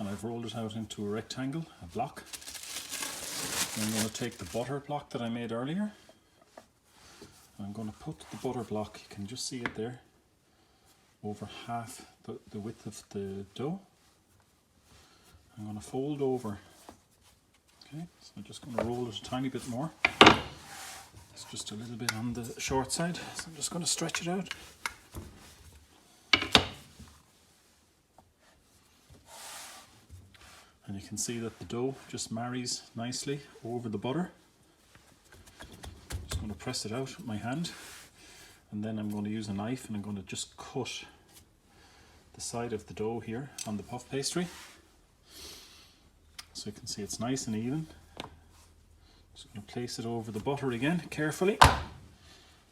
and I've rolled it out into a rectangle, a block. I'm going to take the butter block that I made earlier. I'm going to put the butter block, you can just see it there, over half the width of the dough. I'm going to fold over. Okay, so I'm just going to roll it a tiny bit more. It's just a little bit on the short side, so I'm just going to stretch it out. And you can see that the dough just marries nicely over the butter. Just going to press it out with my hand, and then I'm going to use a knife and I'm going to just cut the side of the dough here on the puff pastry. So you can see it's nice and even. Just going to place it over the butter again carefully.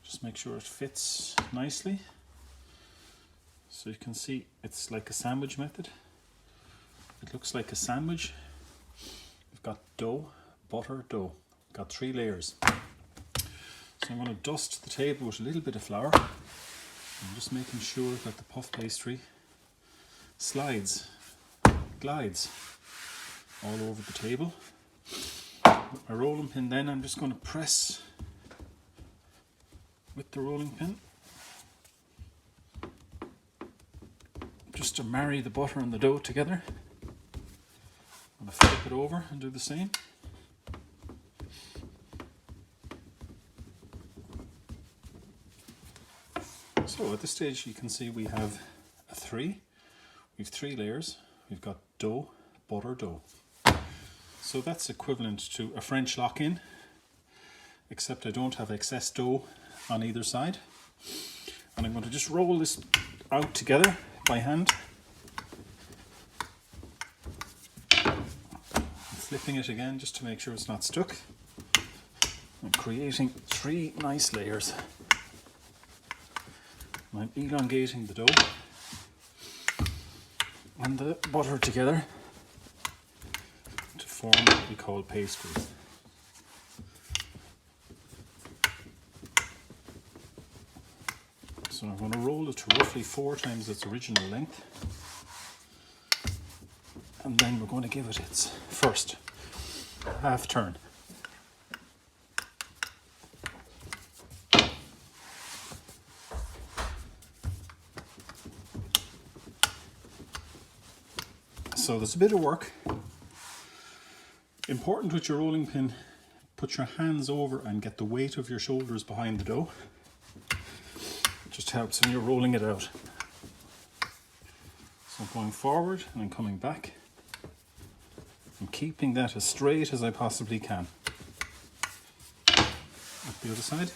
Just make sure it fits nicely. So you can see it's like a sandwich method. It looks like a sandwich. We've got dough, butter, dough. We've got 3 layers. So I'm going to dust the table with a little bit of flour. I'm just making sure that the puff pastry glides all over the table. With my rolling pin then, I'm just going to press with the rolling pin just to marry the butter and the dough together. I'm going to flip it over and do the same. So at this stage you can see we have we've 3 layers. We've got dough, butter, dough. So that's equivalent to a French lock-in, except I don't have excess dough on either side. And I'm going to just roll this out together by hand. Flipping it again just to make sure it's not stuck. I'm creating 3 nice layers. I'm elongating the dough and the butter together to form what we call pastry. So I'm going to roll it to roughly 4 times its original length, and then we're going to give it its first half turn. So there's a bit of work. Important with your rolling pin, put your hands over and get the weight of your shoulders behind the dough. It just helps when you're rolling it out. So I'm going forward and I'm coming back. I'm keeping that as straight as I possibly can. At the other side.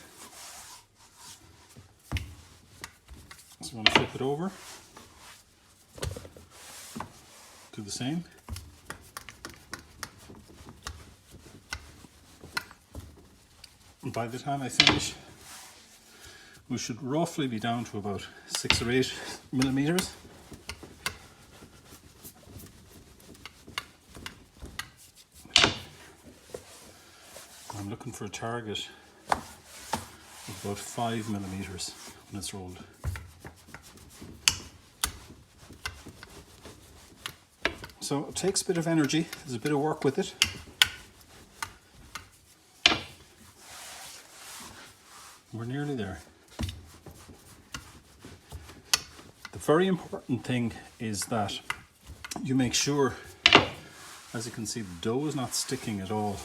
So I'm going to flip it over. Do the same. And by the time I finish, we should roughly be down to about 6 or 8 millimeters. I'm looking for a target of about 5 millimeters when it's rolled. So it takes a bit of energy, there's a bit of work with it. We're nearly there. The very important thing is that you make sure, as you can see, the dough is not sticking at all,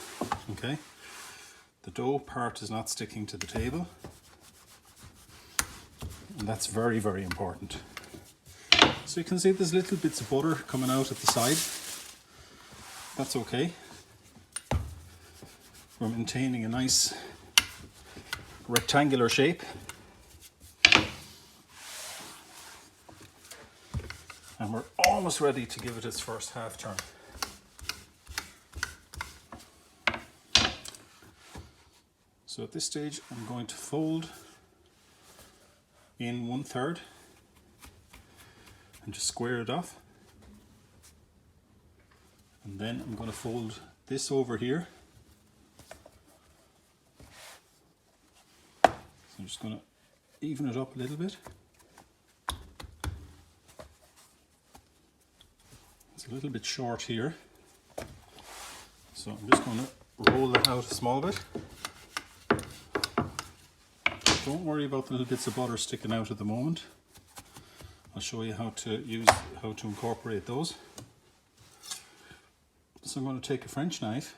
okay? The dough part is not sticking to the table. And that's very, very important. So you can see there's little bits of butter coming out at the side. That's okay. We're maintaining a nice rectangular shape. And we're almost ready to give it its first half turn. So at this stage I'm going to fold in 1/3 and just square it off. And then I'm going to fold this over here. So I'm just going to even it up a little bit. It's a little bit short here. So I'm just going to roll that out a small bit. Don't worry about the little bits of butter sticking out at the moment. I'll show you how to incorporate those. So I'm going to take a French knife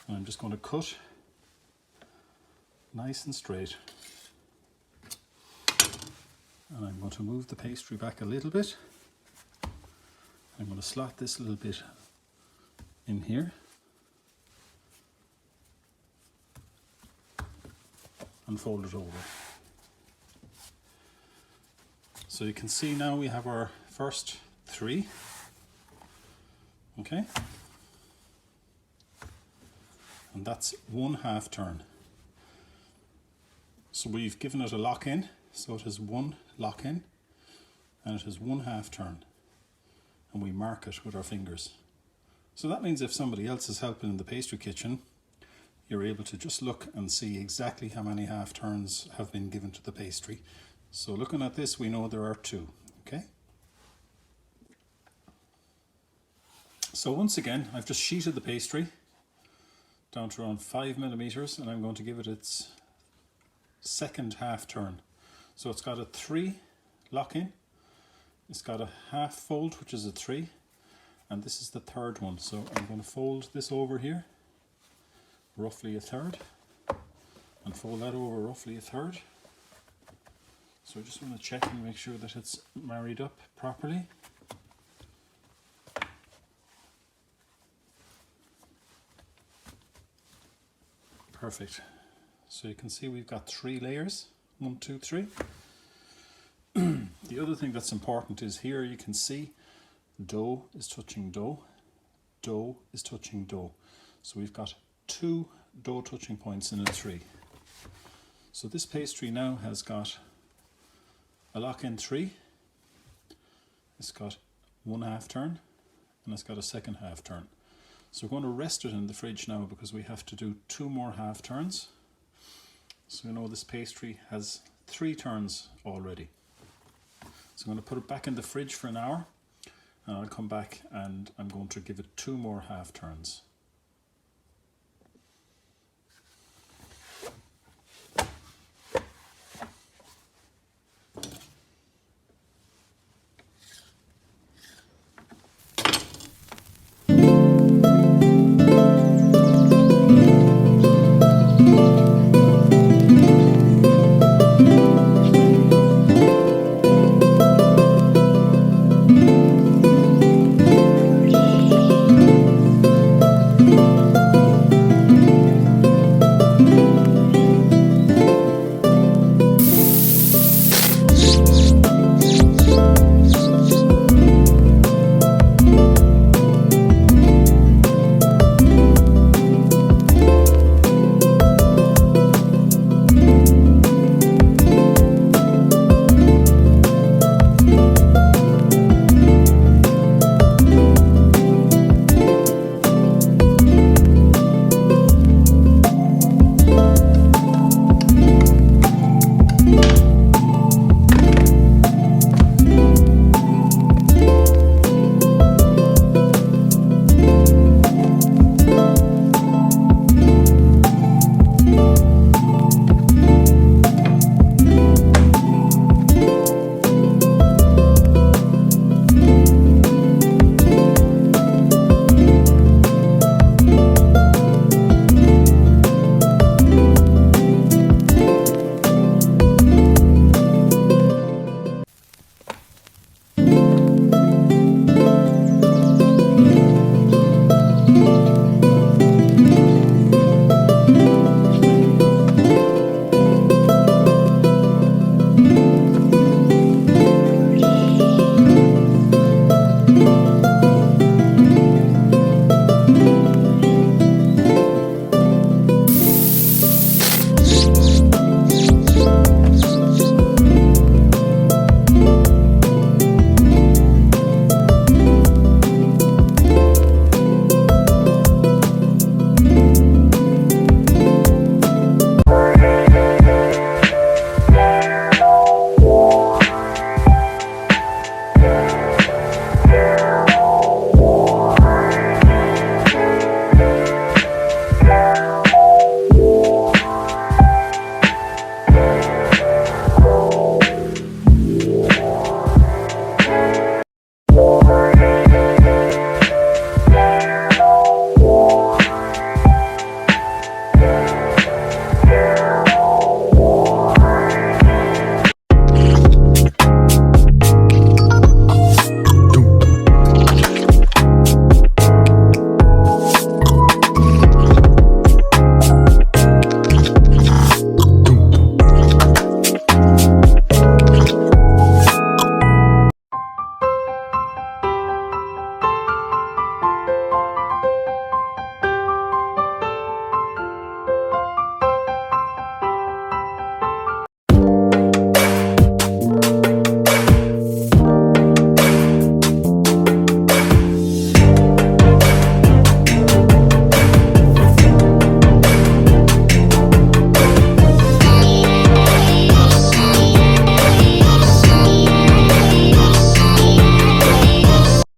and I'm just going to cut nice and straight. And I'm going to move the pastry back a little bit. I'm going to slot this a little bit in here. And fold it over. So you can see now we have our first 3. Okay. And that's 1/2 turn. So we've given it a lock in, so it has 1 lock in and it has 1/2 turn. And we mark it with our fingers. So that means if somebody else is helping in the pastry kitchen, you're able to just look and see exactly how many half turns have been given to the pastry. So looking at this, we know there are 2, okay? So once again, I've just sheeted the pastry down to around 5 millimeters, and I'm going to give it its second half turn. So it's got a 3 lock in, it's got a half fold, which is a 3, and this is the third one. So I'm going to fold this over here, roughly a third, and fold that over roughly a third. So I just want to check and make sure that it's married up properly. Perfect. So you can see we've got 3 layers, 1, 2, 3. The other thing that's important is here you can see dough is touching dough, dough is touching dough. So we've got 2 dough touching points in a 3. So this pastry now has got a lock in 3, it's got 1/2 turn, and it's got a second half turn. So we're going to rest it in the fridge now because we have to do 2 more half turns. So you know this pastry has 3 turns already. So I'm going to put it back in the fridge for an hour, and I'll come back and I'm going to give it 2 more half turns.